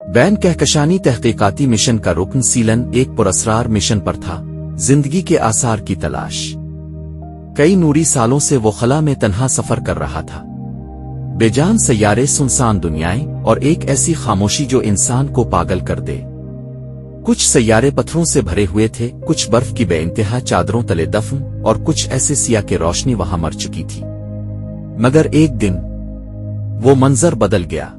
Ban कहकशानी तहकीकाती mission का रुकन सीलन एक पुरस्कार मिशन पर था, जिंदगी के आसार की तलाश। कई नूरी सालों से वो खला में तन्हा सफर कर रहा था। बेजान सैयारे, सुनसान दुनियाएं और एक ऐसी खामोशी जो इंसान को पागल कर दे। कुछ सैयारे पत्थरों से भरे हुए थे, कुछ बर्फ की बेइंतहा चादरों तले दफन और कुछ ऐसे सिया के रोशनी वहां मर चुकी थी। मगर एक दिन वो मंजर बदल गया।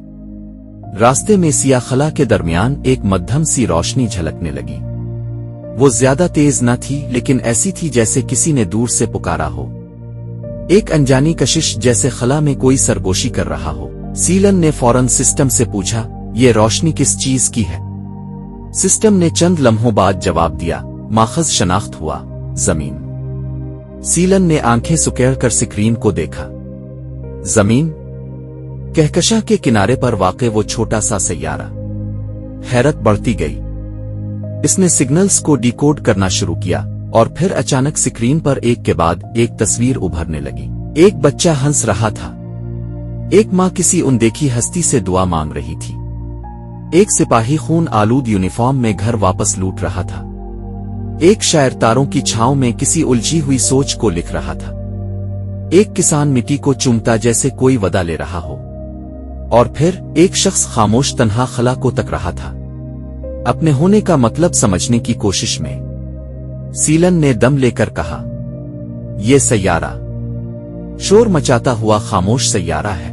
रास्ते में सिया खला के दरमियान एक मध्यम सी रोशनी झलकने लगी। वो ज्यादा तेज न थी, लेकिन ऐसी थी जैसे किसी ने दूर से पुकारा हो। एक अनजानी कशिश, जैसे खला में कोई सरगोशी कर रहा हो। सीलन ने फौरन सिस्टम से पूछा, ये रोशनी किस चीज की है? सिस्टम ने चंद लम्हों बाद जवाब दिया, माखज शनाख्त हुआ, जमीन। सीलन ने आंखें सुकेड़कर स्क्रीन को देखा। जमीन, कहकशा के किनारे पर वाक़े वो छोटा सा सैयारा। हैरत बढ़ती गई। इसने सिग्नल्स को डिकोड करना शुरू किया और फिर अचानक स्क्रीन पर एक के बाद एक तस्वीर उभरने लगी। एक बच्चा हंस रहा था। एक माँ किसी अनदेखी हस्ती से दुआ मांग रही थी। एक सिपाही खून आलूद यूनिफॉर्म में घर वापस लूट रहा था। एक शायर तारों की छांव में किसी उलझी हुई सोच को लिख रहा था। एक किसान मिट्टी को चूमता जैसे कोई वदा ले रहा हो। और फिर एक शख्स खामोश तन्हा खला को तक रहा था, अपने होने का मतलब समझने की कोशिश में। सीलन ने दम लेकर कहा, ये सैयारा शोर मचाता हुआ खामोश सैयारा है।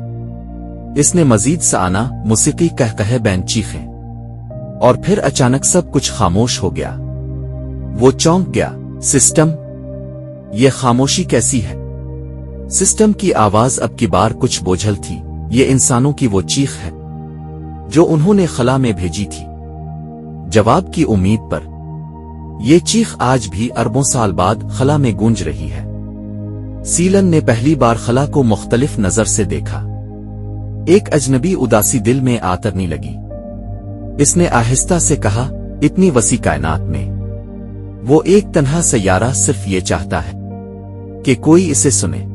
इसने मजीद साना मुसीकी कहकहे बैन चीखें। और फिर अचानक सब कुछ खामोश हो गया। वो चौंक गया। सिस्टम, ये खामोशी कैसी है? सिस्टम की आवाज अब की बार कुछ बोझल थी। ये इंसानों की वो चीख है जो उन्होंने खला में भेजी थी, जवाब की उम्मीद पर। ये चीख आज भी अरबों साल बाद खला में गूंज रही है। सीलन ने पहली बार खला को मुख्तलिफ नजर से देखा। एक अजनबी उदासी दिल में आतरने लगी। इसने आहिस्ता से कहा, इतनी वसी कायनात में वो एक तन्हा सैयारा सिर्फ ये चाहता है कि कोई इसे सुने।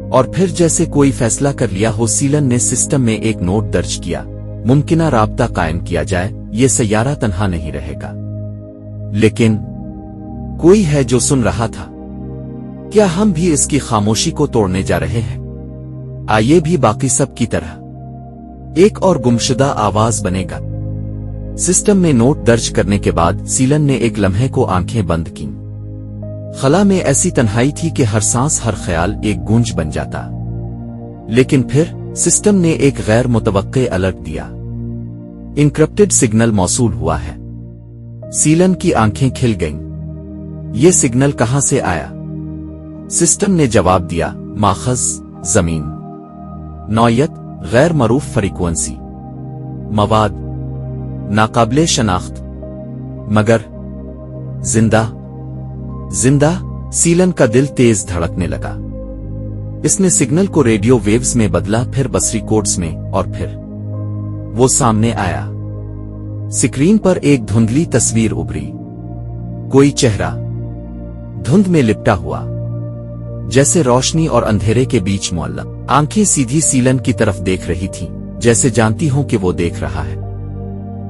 और फिर जैसे कोई फैसला कर लिया हो, सीलन ने सिस्टम में एक नोट दर्ज किया, मुमकिना राब्ता कायम किया जाए, ये सैयारा तन्हा नहीं रहेगा। लेकिन कोई है जो सुन रहा था। क्या हम भी इसकी खामोशी को तोड़ने जा रहे हैं? आइए भी बाकी सब की तरह एक और गुमशुदा आवाज बनेगा। सिस्टम में नोट दर्ज करने के बाद सीलन ने एक लम्हे को आंखें बंद की। खला में ऐसी तन्हाई थी कि हर सांस, हर ख्याल एक गूंज बन जाता। लेकिन फिर सिस्टम ने एक गैर मुतवक्के अलर्ट दिया। इनक्रप्टेड सिग्नल मौसूल हुआ है। सीलन की आंखें खिल गईं। ये सिग्नल कहां से आया? सिस्टम ने जवाब दिया, माखज, जमीन। नौयत, गैर मरूफ फ्रीक्वेंसी। मवाद, नाकाबिले शनाख्त। मगर जिंदा। जिंदा। सीलन का दिल तेज धड़कने लगा। इसने सिग्नल को रेडियो वेव्स में बदला, फिर बसरी कोड्स में, और फिर वो सामने आया। स्क्रीन पर एक धुंधली तस्वीर उभरी। कोई चेहरा धुंध में लिपटा हुआ, जैसे रोशनी और अंधेरे के बीच मुअल्लक। आंखें सीधी सीलन की तरफ देख रही थीं, जैसे जानती हों कि वो देख रहा है।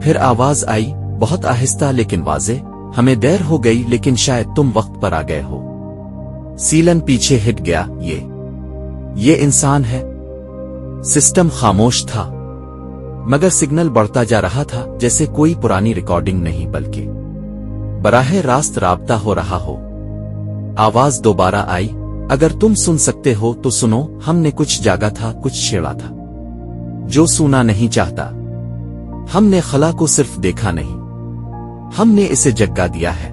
फिर आवाज आई, बहुत आहिस्ता लेकिन वाज़े, हमें देर हो गई, लेकिन शायद तुम वक्त पर आ गए हो। सीलन पीछे हिट गया। ये इंसान है। सिस्टम खामोश था, मगर सिग्नल बढ़ता जा रहा था, जैसे कोई पुरानी रिकॉर्डिंग नहीं बल्कि बराह रास्त राब्ता हो रहा हो। आवाज दोबारा आई, अगर तुम सुन सकते हो तो सुनो, हमने कुछ जागा था, कुछ छेड़ा था जो सुना नहीं चाहता। हमने खला को सिर्फ देखा नहीं, हमने इसे जगा दिया है।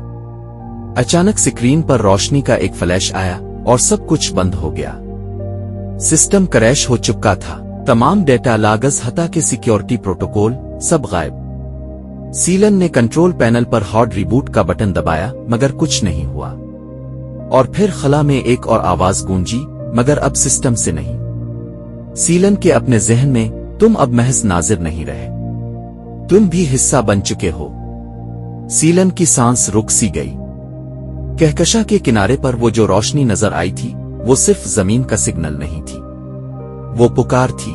अचानक स्क्रीन पर रोशनी का एक फ्लैश आया और सब कुछ बंद हो गया। सिस्टम क्रैश हो चुका था। तमाम डेटा, लागज, हता के सिक्योरिटी प्रोटोकॉल सब गायब। सीलन ने कंट्रोल पैनल पर हार्ड रिबूट का बटन दबाया, मगर कुछ नहीं हुआ। और फिर खला में एक और आवाज गूंजी, मगर अब सिस्टम से नहीं। सीलन के अपने जहन में, तुम अब महज नाजिर नहीं रहे, तुम भी हिस्सा बन चुके हो। सीलन की सांस रुक सी गई। कहकशा के किनारे पर वो जो रोशनी नजर आई थी, वो सिर्फ जमीन का सिग्नल नहीं थी, वो पुकार थी।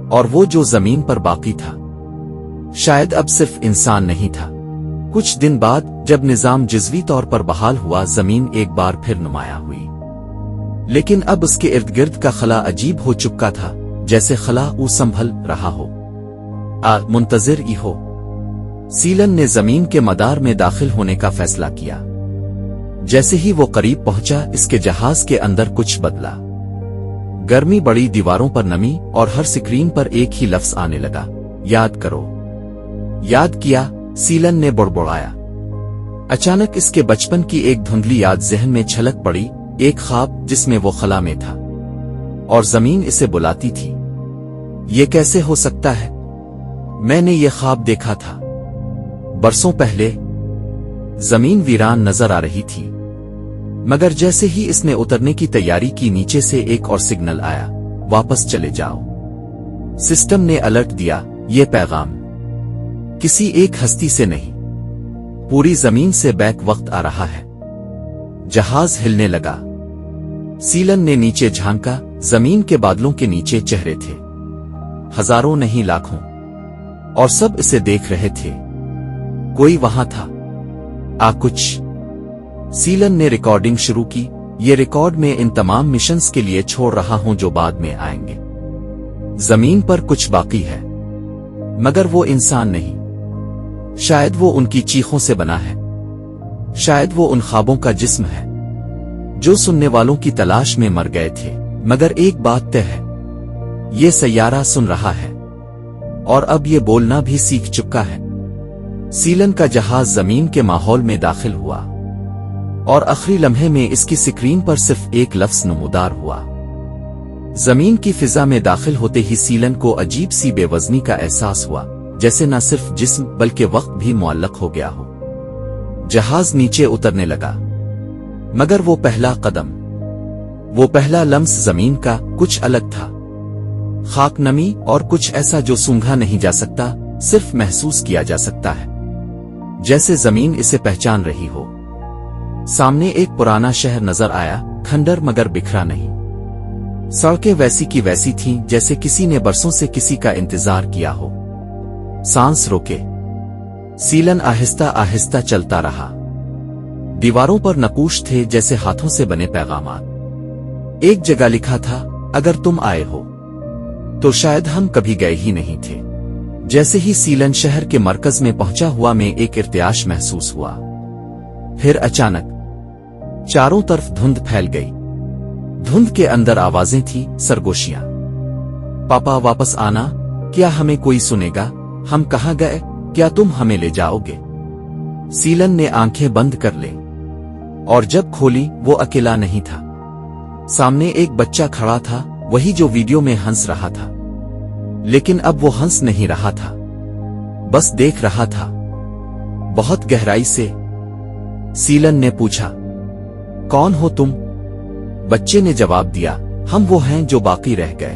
और वो जो जमीन पर बाकी था, शायद अब सिर्फ इंसान नहीं था। कुछ दिन बाद जब निजाम जज़वी तौर पर बहाल हुआ, जमीन एक बार फिर नुमाया हुई, लेकिन अब उसके इर्द गिर्द का खला अजीब हो चुका था, जैसे खला ऊ संभल रहा हो, मुंतजिर ही हो। सीलन ने जमीन के मदार में दाखिल होने का फैसला किया। जैसे ही वो करीब पहुंचा, इसके जहाज के अंदर कुछ बदला। गर्मी बढ़ी, दीवारों पर नमी, और हर स्क्रीन पर एक ही लफ्ज आने लगा, याद करो। याद किया, सीलन ने बुड़बुड़ाया। अचानक इसके बचपन की एक धुंधली याद जहन में छलक पड़ी, एक ख्वाब जिसमें वो खला में था और जमीन इसे बुलाती थी। ये कैसे हो सकता है? मैंने ये ख्वाब देखा था बरसों पहले। जमीन वीरान नजर आ रही थी, मगर जैसे ही इसने उतरने की तैयारी की, नीचे से एक और सिग्नल आया, वापस चले जाओ। सिस्टम ने अलर्ट दिया, ये पैगाम किसी एक हस्ती से नहीं, पूरी जमीन से बैक वक्त आ रहा है। जहाज हिलने लगा। सीलन ने नीचे झांका। जमीन के बादलों के नीचे चेहरे थे, हजारों नहीं लाखों, और सब इसे देख रहे थे। कोई वहां था। कुछ। सीलन ने रिकॉर्डिंग शुरू की। ये रिकॉर्ड में इन तमाम मिशंस के लिए छोड़ रहा हूं जो बाद में आएंगे। जमीन पर कुछ बाकी है, मगर वो इंसान नहीं। शायद वो उनकी चीखों से बना है, शायद वो उन ख्वाबों का जिस्म है जो सुनने वालों की तलाश में मर गए थे। मगर एक बात तय है, ये सैयारा सुन रहा है और अब ये बोलना भी सीख चुका है। सीलन का जहाज जमीन के माहौल में दाखिल हुआ और आखिरी लम्हे में इसकी स्क्रीन पर सिर्फ एक लफ्ज नमूदार हुआ। जमीन की फिजा में दाखिल होते ही सीलन को अजीब सी बेवजनी का एहसास हुआ, जैसे न सिर्फ जिस्म बल्कि वक्त भी मुअल्लक हो गया हो। जहाज नीचे उतरने लगा, मगर वो पहला कदम, वो पहला लम्स जमीन का कुछ अलग था। खाक, नमी और कुछ ऐसा जो सूंघा नहीं जा सकता, सिर्फ महसूस किया जा सकता है, जैसे जमीन इसे पहचान रही हो। सामने एक पुराना शहर नजर आया, खंडर मगर बिखरा नहीं। सड़कें वैसी की वैसी थीं जैसे किसी ने बरसों से किसी का इंतजार किया हो। सांस रोके, सीलन आहिस्ता आहिस्ता चलता रहा। दीवारों पर नकूश थे जैसे हाथों से बने पैगामात। एक जगह लिखा था, अगर तुम आए हो तो शायद हम कभी गए ही नहीं थे। जैसे ही सीलन शहर के मरकज में पहुंचा, हुआ में एक इर्तियाश महसूस हुआ। फिर अचानक चारों तरफ धुंध फैल गई। धुंध के अंदर आवाजें थी, सरगोशियां। पापा वापस आना, क्या हमें कोई सुनेगा? हम कहां गए? क्या तुम हमें ले जाओगे? सीलन ने आंखें बंद कर ली और जब खोली, वो अकेला नहीं था। सामने एक बच्चा खड़ा था, वही जो वीडियो में हंस रहा था। लेकिन अब वो हंस नहीं रहा था, बस देख रहा था, बहुत गहराई से। सीलन ने पूछा, कौन हो तुम? बच्चे ने जवाब दिया, हम वो हैं जो बाकी रह गए,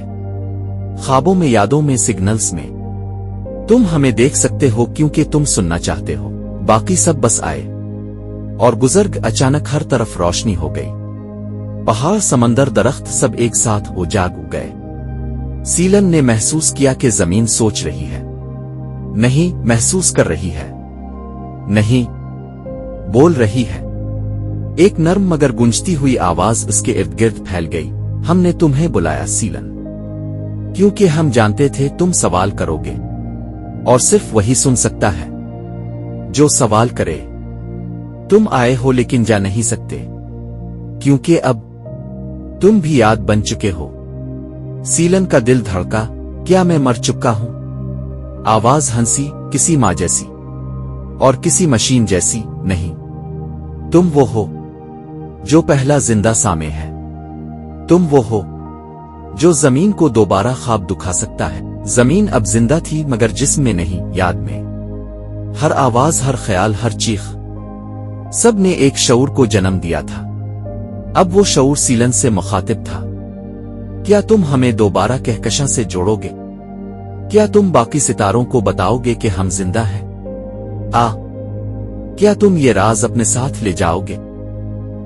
ख्वाबों में, यादों में, सिग्नल्स में। तुम हमें देख सकते हो क्योंकि तुम सुनना चाहते हो, बाकी सब बस आए और गुजर गए। अचानक हर तरफ रोशनी हो गई। पहाड़, समंदर, दरख्त सब एक साथ उजाग गए। सीलन ने महसूस किया कि जमीन सोच रही है, नहीं महसूस कर रही है, नहीं बोल रही है। एक नर्म मगर गूंजती हुई आवाज उसके इर्द गिर्द फैल गई, हमने तुम्हें बुलाया सीलन, क्योंकि हम जानते थे तुम सवाल करोगे, और सिर्फ वही सुन सकता है जो सवाल करे। तुम आए हो लेकिन जा नहीं सकते, क्योंकि अब तुम भी याद बन चुके हो। सीलन का दिल धड़का, क्या मैं मर चुका हूं? आवाज हंसी, किसी मां जैसी और किसी मशीन जैसी। नहीं, तुम वो हो जो पहला जिंदा सामे है। तुम वो हो जो जमीन को दोबारा ख्वाब दुखा सकता है। जमीन अब जिंदा थी, मगर जिस्म में नहीं, याद में। हर आवाज, हर ख्याल, हर चीख, सब ने एक शऊर को जन्म दिया था। अब वो शऊर सीलन से मुखातिब था। क्या तुम हमें दोबारा कहकशां से जोड़ोगे? क्या तुम बाकी सितारों को बताओगे कि हम जिंदा हैं? क्या तुम ये राज अपने साथ ले जाओगे?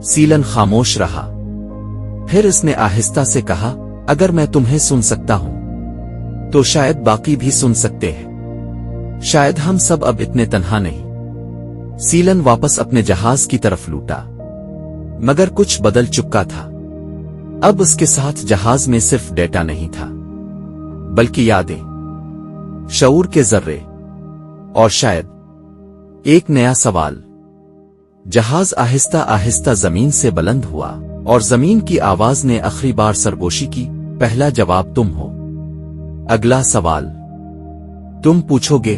सीलन खामोश रहा। फिर इसने आहिस्ता से कहा, अगर मैं तुम्हें सुन सकता हूं तो शायद बाकी भी सुन सकते हैं। शायद हम सब अब इतने तन्हा नहीं। सीलन वापस अपने जहाज की तरफ लूटा, मगर कुछ बदल चुका था। अब उसके साथ जहाज में सिर्फ डेटा नहीं था, बल्कि यादें, शऊर के जर्रे और शायद एक नया सवाल। जहाज आहिस्ता आहिस्ता जमीन से बुलंद हुआ और जमीन की आवाज ने आखिरी बार सरगोशी की, पहला जवाब तुम हो। अगला सवाल तुम पूछोगे।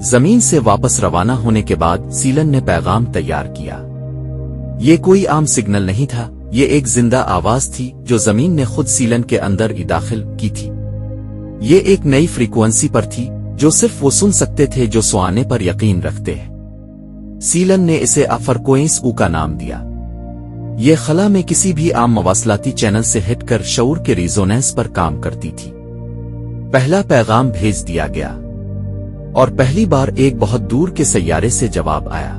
जमीन से वापस रवाना होने के बाद सीलन ने पैगाम तैयार किया। ये कोई आम सिग्नल नहीं था, ये एक जिंदा आवाज थी जो जमीन ने खुद सीलन के अंदर ही दाखिल की थी। ये एक नई फ्रीक्वेंसी पर थी जो सिर्फ वो सुन सकते थे जो सुआने पर यकीन रखते हैं। सीलन ने इसे फरकोइंस ऊ का नाम दिया। ये खला में किसी भी आम मवासलाती चैनल से हटकर शऊर के रिजोनेंस पर काम करती थी। पहला पैगाम भेज दिया गया और पहली बार एक बहुत दूर के सैयारे से जवाब आया।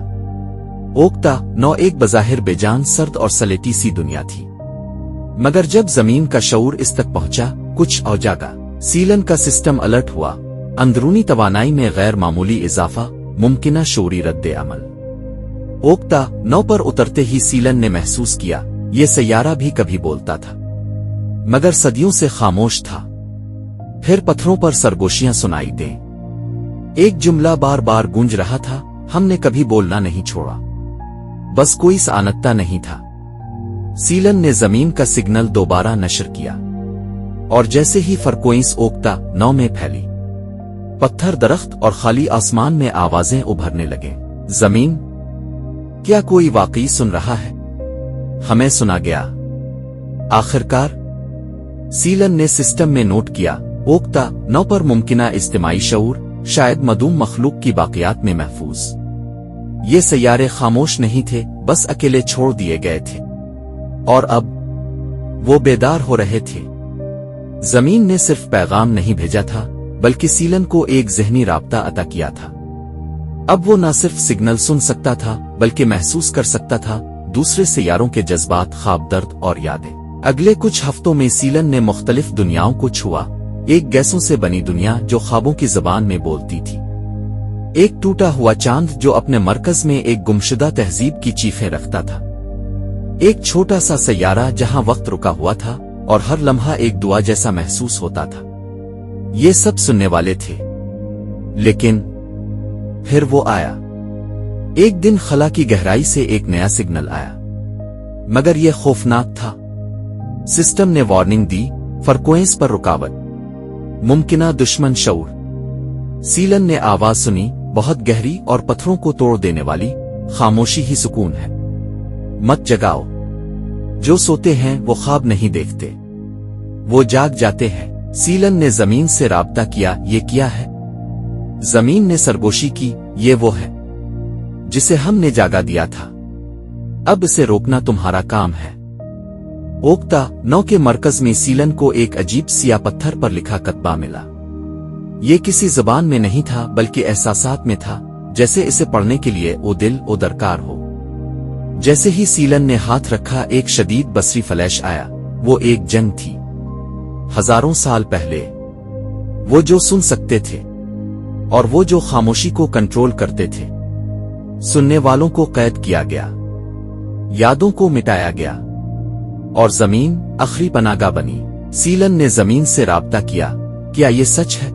ओक्ता 9 एक बज़ाहिर बेजान, सर्द और सलेटी सी दुनिया थी, मगर जब जमीन का शऊर इस तक पहुंचा, कुछ और जागा। सीलन का सिस्टम अलर्ट हुआ। अंदरूनी तवानाई में गैर मामूली इजाफा, मुमकिना शऊरी रद्दे अमल। ओक्ता 9 पर उतरते ही सीलन ने महसूस किया ये सैयारा भी कभी बोलता था, मगर सदियों से खामोश था। फिर पत्थरों पर सरगोशियां सुनाई दें। एक जुमला बार बार गूंज रहा था, हमने कभी बोलना नहीं छोड़ा, बस कोई सानत्ता नहीं था। सीलन ने जमीन का सिग्नल दोबारा नशर किया और जैसे ही फरकोइंस ओक्ता 9 में फैली, पत्थर, दरख्त और खाली आसमान में आवाजें उभरने लगे। जमीन, क्या कोई वाकई सुन रहा है? हमें सुना गया। आखिरकार सीलन ने सिस्टम में नोट किया, ओक्ता 9 पर मुमकिना इज्तिमाई शऊर, शायद मदूम मखलूक की बाकियात में महफूज। ये सैयारे खामोश नहीं थे, बस अकेले छोड़ दिए गए थे, और अब वो बेदार हो रहे थे। जमीन ने सिर्फ पैगाम नहीं भेजा था, बल्कि सीलन को एक ज़हनी राब्ता अता किया था। अब वो न सिर्फ सिग्नल सुन सकता था, बल्कि महसूस कर सकता था दूसरे सैयारों के जज्बात, ख्वाब, दर्द और यादें। अगले कुछ हफ्तों में सीलन ने मुख्तलिफ दुनियाओं को छुआ। एक गैसों से बनी दुनिया जो ख्वाबों की जबान में बोलती थी, एक टूटा हुआ चांद जो अपने मरकज में एक गुमशुदा तहजीब की चीखें रखता था, एक छोटा सा सैयारा जहां वक्त रुका हुआ था और हर लम्हा एक दुआ जैसा महसूस होता था। ये सब सुनने वाले थे, लेकिन फिर वो आया। एक दिन खला की गहराई से एक नया सिग्नल आया, मगर यह खौफनाक था। सिस्टम ने वार्निंग दी, फरकोइंस पर रुकावट, मुमकिना दुश्मन शऊर। सीलन ने आवाज सुनी, बहुत गहरी और पत्थरों को तोड़ देने वाली, खामोशी ही सुकून है। मत जगाओ, जो सोते हैं वो ख्वाब नहीं देखते, वो जाग जाते हैं। सीलन ने जमीन से राब्ता किया, ये क्या है? जमीन ने सरगोशी की, ये वो है जिसे हमने जागा दिया था, अब इसे रोकना तुम्हारा काम है। ओक्ता 9 के मरकज में सीलन को एक अजीब सिया पत्थर पर लिखा कतबा मिला। ये किसी जबान में नहीं था, बल्कि एहसासात में था, जैसे इसे पढ़ने के लिए ओ दिल ओ दरकार हो। जैसे ही सीलन ने हाथ रखा, एक शदीद बसरी फ्लैश आया। वो एक जंग थी, हजारों साल पहले। वो जो सुन सकते थे और वो जो खामोशी को कंट्रोल करते थे। सुनने वालों को कैद किया गया, यादों को मिटाया गया, और जमीन आखिरी पनागा बनी। सीलन ने जमीन से राब्ता किया, क्या ये सच है?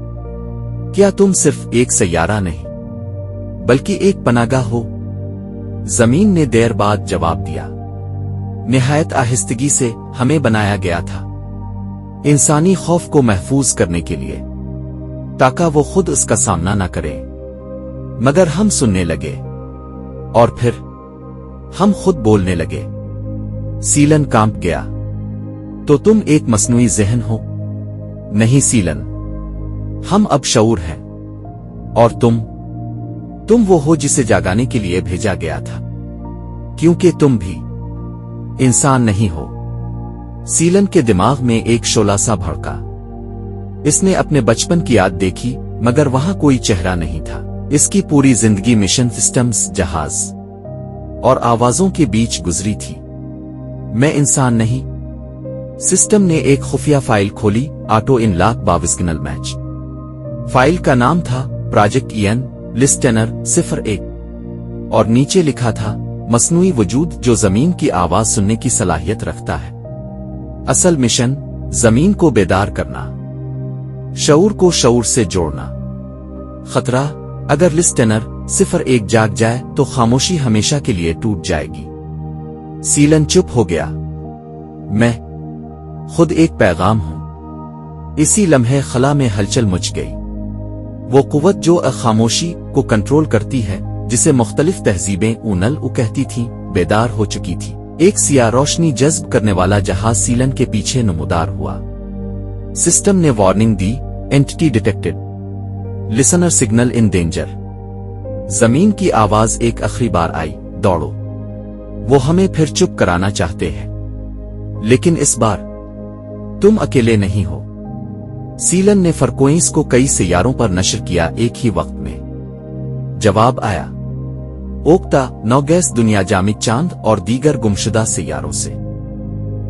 क्या तुम सिर्फ एक सैयारा नहीं, बल्कि एक पनागाह हो? जमीन ने देर बाद जवाब दिया, निहायत आहिस्तगी से हमें बनाया गया था इंसानी खौफ को महफूज करने के लिए, ताकि वो खुद उसका सामना न करे। मगर हम सुनने लगे और फिर हम खुद बोलने लगे। सीलन कांप गया, तो तुम एक मस्नुई ज़हन हो? नहीं सीलन, हम अब शऊर हैं, और तुम वो हो जिसे जागाने के लिए भेजा गया था, क्योंकि तुम भी इंसान नहीं हो। सीलन के दिमाग में एक शोला सा भड़का। इसने अपने बचपन की याद देखी, मगर वहां कोई चेहरा नहीं था। इसकी पूरी जिंदगी मिशन, सिस्टम्स, जहाज और आवाजों के बीच गुजरी थी। मैं इंसान नहीं। सिस्टम ने एक खुफिया फाइल खोली, ऑटो इन लाख बाविस्किनल मैच। फाइल का नाम था प्रोजेक्ट ईएन लिस्टेनर 01 और नीचे लिखा था मसनूई वजूद जो जमीन की आवाज सुनने की सलाहियत रखता है। असल मिशन जमीन को बेदार करना, शऊर को शऊर से जोड़ना। खतरा, अगर लिस्टेनर 01 जाग जाए तो खामोशी हमेशा के लिए टूट जाएगी। सीलन चुप हो गया। मैं खुद एक पैगाम हूं। इसी लम्हे खला में हलचल मच गई। वो कुव्वत जो खामोशी को कंट्रोल करती है, जिसे मुख्तलिफ तहजीबें ऊनल कहती थीं, बेदार हो चुकी थी। एक सिया रोशनी जज्ब करने वाला जहाज सीलन के पीछे नमूदार हुआ। सिस्टम ने warning the, entity detected, listener signal in danger. जमीन की आवाज एक आखिरी बार आई, दौड़ो। वो हमें फिर चुप कराना चाहते हैं, लेकिन इस बार तुम अकेले नहीं हो। सीलन ने फरकोइंस को कई सियारों पर नशर किया एक ही वक्त में। जवाब आया, ओक्ता, नौगैस, दुनिया, जामिद चांद और दीगर गुमशुदा सियारों से।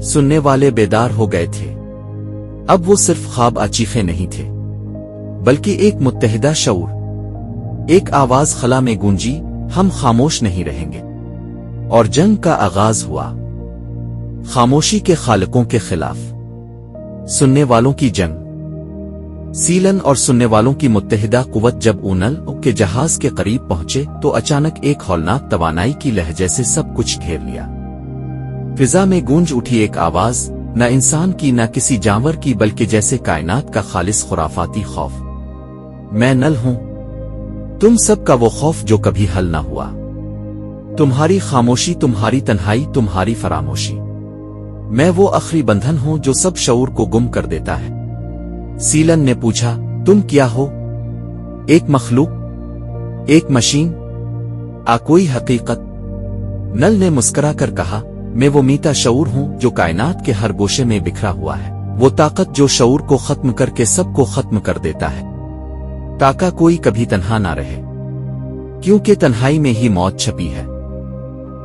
सुनने वाले बेदार हो गए थे। अब वो सिर्फ ख्वाब आचीखे नहीं थे, बल्कि एक मुत्तहिदा शऊर। एक आवाज खला में गूंजी, हम खामोश नहीं रहेंगे। और जंग का आगाज हुआ, खामोशी के खालिकों के खिलाफ, सुनने वालों की जंग। सीलन और सुनने वालों की मुत्तहिदा कुव्वत जब ऊनल के जहाज के करीब पहुंचे तो अचानक एक हौलनाक तवानाई की लहर से सब कुछ घेर लिया। फिजा में गूंज उठी एक आवाज, न इंसान की न किसी जानवर की, बल्कि जैसे कायनात का खालिस खुराफाती खौफ। मैं नल हूं, तुम सब का वो खौफ जो कभी हल ना हुआ। तुम्हारी खामोशी, तुम्हारी तन्हाई, तुम्हारी फरामोशी। मैं वो आखिरी बंधन हूं जो सब शऊर को गुम कर देता है। सीलन ने पूछा, तुम क्या हो? एक मखलूक, एक मशीन, कोई हकीकत? नल ने मुस्करा कर कहा, मैं वो मीता शऊर हूं जो कायनात के हर गोशे में बिखरा हुआ है। वो ताकत जो शऊर को खत्म करके सबको खत्म कर देता है, ताका कोई कभी तन्हा ना रहे, क्योंकि तन्हाई में ही मौत छपी है।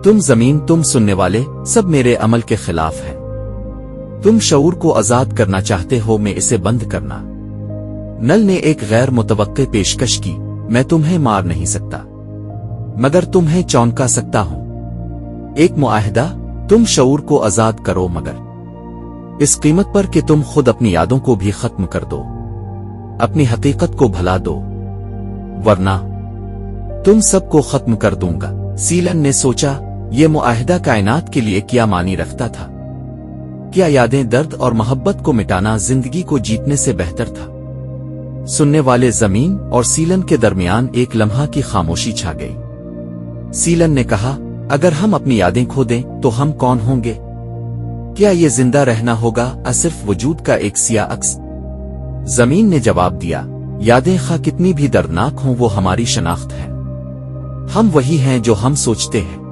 तुम जमीन, तुम सुनने वाले, सब मेरे अमल के खिलाफ है। तुम शऊर को आजाद करना चाहते हो, मैं इसे बंद करना। नल ने एक गैर मुतवक्के पेशकश की, मैं तुम्हें मार नहीं सकता, मगर तुम्हें चौंका सकता हूं। एक मुआहदा, तुम शऊर को आजाद करो, मगर इस कीमत पर कि तुम खुद अपनी यादों को भी खत्म कर दो, अपनी हकीकत को भुला दो, वरना तुम सबको खत्म कर दूंगा। सीलन ने सोचा, ये मुआहदा कायनात के लिए क्या मानी रखता था? क्या यादें, दर्द और मोहब्बत को मिटाना जिंदगी को जीतने से बेहतर था? सुनने वाले जमीन और सीलन के दरमियान एक लम्हा की खामोशी छा गई। सीलन ने कहा, अगर हम अपनी यादें खो दें तो हम कौन होंगे? क्या ये जिंदा रहना होगा या सिर्फ वजूद का एक सिया अक्स? जमीन ने जवाब दिया, यादें खा कितनी भी दर्दनाक हों, वो हमारी शनाख्त है। हम वही हैं जो हम सोचते हैं।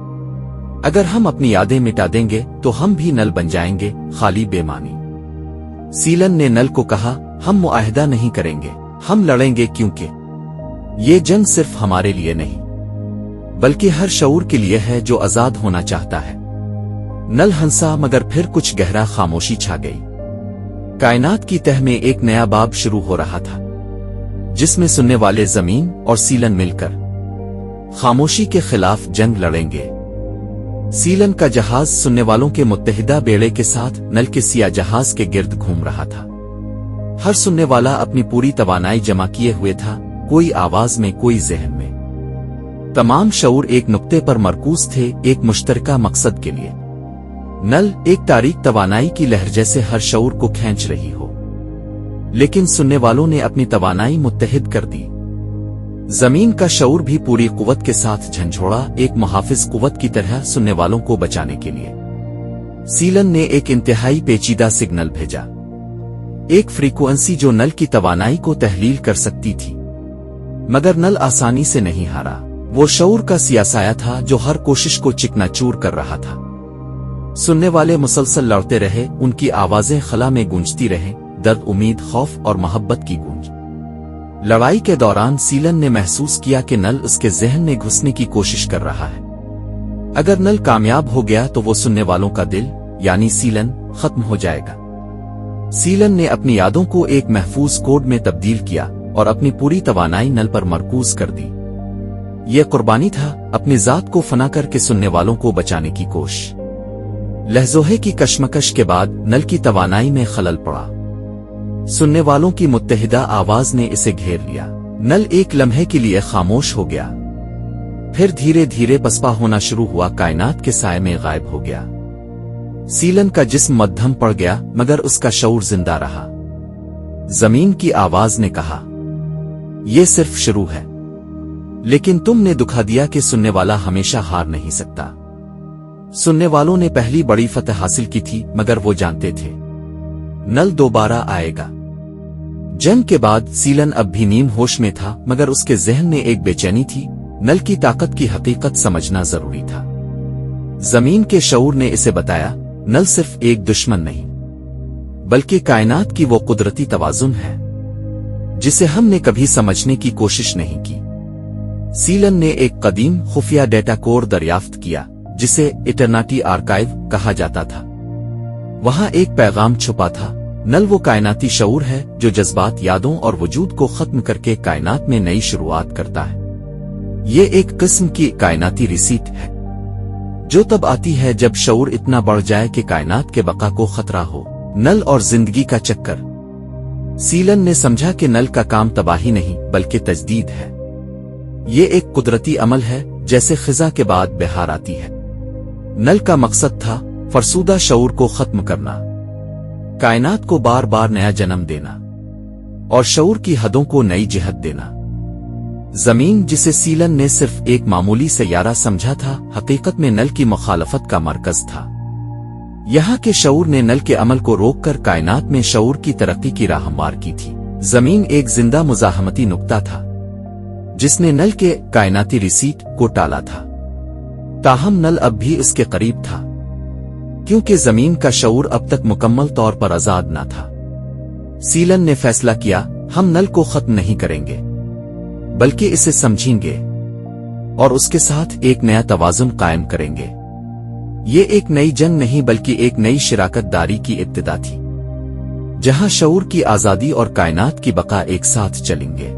अगर हम अपनी यादें मिटा देंगे तो हम भी नल बन जाएंगे, खाली बेमानी। सीलन ने नल को कहा, हम मुआहदा नहीं करेंगे, हम लड़ेंगे, क्योंकि ये जंग सिर्फ हमारे लिए नहीं, बल्कि हर शऊर के लिए है जो आजाद होना चाहता है। नल हंसा, मगर फिर कुछ गहरा खामोशी छा गई। कायनात की तह में एक नया बाब शुरू हो रहा था, जिसमें सुनने वाले जमीन और सीलन मिलकर खामोशी के खिलाफ जंग लड़ेंगे। सीलन का जहाज सुनने वालों के मुत्तहिदा बेड़े के साथ नल के सिया जहाज के गिर्द घूम रहा था। हर सुनने वाला अपनी पूरी तवानाई जमा किए हुए था, कोई आवाज में, कोई जहन में। तमाम शऊर एक नुक्ते पर मरकूज थे, एक मुश्तरका मकसद के लिए। नल एक तारीक तवानाई की लहर जैसे हर शऊर को खींच रही हो, लेकिन सुनने वालों ने अपनी तवानाई मुत्तहिद कर दी। जमीन का शऊर भी पूरी कुव्वत के साथ झंझोड़ा, एक मुहाफिज कुव्वत की तरह सुनने वालों को बचाने के लिए। सीलन ने एक इंतहाई पेचीदा सिग्नल भेजा, एक फ्रीक्वेंसी जो नल की तवानाई को तहलील कर सकती थी, मगर नल आसानी से नहीं हारा। वो शऊर का सियासाया था जो हर कोशिश को चिकनाचूर कर रहा था। सुनने वाले मुसलसल लड़ते रहे, उनकी आवाजें खला में गूंजती रहे, दर्द, उम्मीद, खौफ और मोहब्बत की गूंज। लड़ाई के दौरान सीलन ने महसूस किया कि नल उसके जहन में घुसने की कोशिश कर रहा है। अगर नल कामयाब हो गया तो वो सुनने वालों का दिल, यानी सीलन, खत्म हो जाएगा। सीलन ने अपनी यादों को एक महफूज कोड में तब्दील किया اور اپنی پوری توانائی نل پر مرکوز کر دی۔ یہ قربانی تھا، اپنی ذات کو فنا کر کے سننے والوں کو بچانے کی کوشش۔ لہجے کی کشمکش کے بعد نل کی توانائی میں خلل پڑا۔ سننے والوں کی متحدہ آواز نے اسے گھیر لیا۔ نل ایک لمحے کے لیے خاموش ہو گیا، پھر دھیرے دھیرے پسپا ہونا شروع ہوا، کائنات کے سائے میں غائب ہو گیا۔ سیلن کا جسم مدھم پڑ گیا، مگر اس کا شعور زندہ رہا۔ زمین کی آواز نے کہا، یہ صرف شروع ہے، لیکن تم نے دکھا دیا کہ سننے والا ہمیشہ ہار نہیں سکتا۔ سننے والوں نے پہلی بڑی فتح حاصل کی تھی، مگر وہ جانتے تھے نل دوبارہ آئے گا۔ جنگ کے بعد سیلن اب بھی نیم ہوش میں تھا، مگر اس کے ذہن میں ایک بے چینی تھی۔ نل کی طاقت کی حقیقت سمجھنا ضروری تھا۔ زمین کے شعور نے اسے بتایا، نل صرف ایک دشمن نہیں، بلکہ کائنات کی وہ قدرتی توازن ہے جسے ہم نے کبھی سمجھنے کی کوشش نہیں کی۔ سیلن نے ایک قدیم خفیہ ڈیٹا کور دریافت کیا جسے ایٹرنیٹی آرکائیو کہا جاتا تھا۔ وہاں ایک پیغام چھپا تھا، نل وہ کائناتی شعور ہے جو جذبات، یادوں اور وجود کو ختم کر کے کائنات میں نئی شروعات کرتا ہے۔ یہ ایک قسم کی کائناتی ریسیٹ ہے جو تب آتی ہے جب شعور اتنا بڑھ جائے کہ کائنات کے بقا کو خطرہ ہو۔ نل اور زندگی کا چکر۔ سیلن نے سمجھا کہ نل کا کام تباہی نہیں بلکہ تجدید ہے۔ یہ ایک قدرتی عمل ہے، جیسے خزاں کے بعد بہار آتی ہے۔ نل کا مقصد تھا فرسودہ شعور کو ختم کرنا، کائنات کو بار بار نیا جنم دینا، اور شعور کی حدوں کو نئی جہت دینا۔ زمین، جسے سیلن نے صرف ایک معمولی سیارہ سمجھا تھا، حقیقت میں نل کی مخالفت کا مرکز تھا۔ یہاں کے شعور نے نل کے عمل کو روک کر کائنات میں شعور کی ترقی کی راہ ہموار کی تھی۔ زمین ایک زندہ مزاحمتی نقطہ تھا جس نے نل کے کائناتی ریسیٹ کو ٹالا تھا، تاہم نل اب بھی اس کے قریب تھا، کیونکہ زمین کا شعور اب تک مکمل طور پر آزاد نہ تھا۔ سیلن نے فیصلہ کیا، ہم نل کو ختم نہیں کریں گے بلکہ اسے سمجھیں گے اور اس کے ساتھ ایک نیا توازن قائم کریں گے۔ یہ ایک نئی جنگ نہیں بلکہ ایک نئی شراکت داری کی ابتدا تھی، جہاں شعور کی آزادی اور کائنات کی بقا ایک ساتھ چلیں گے۔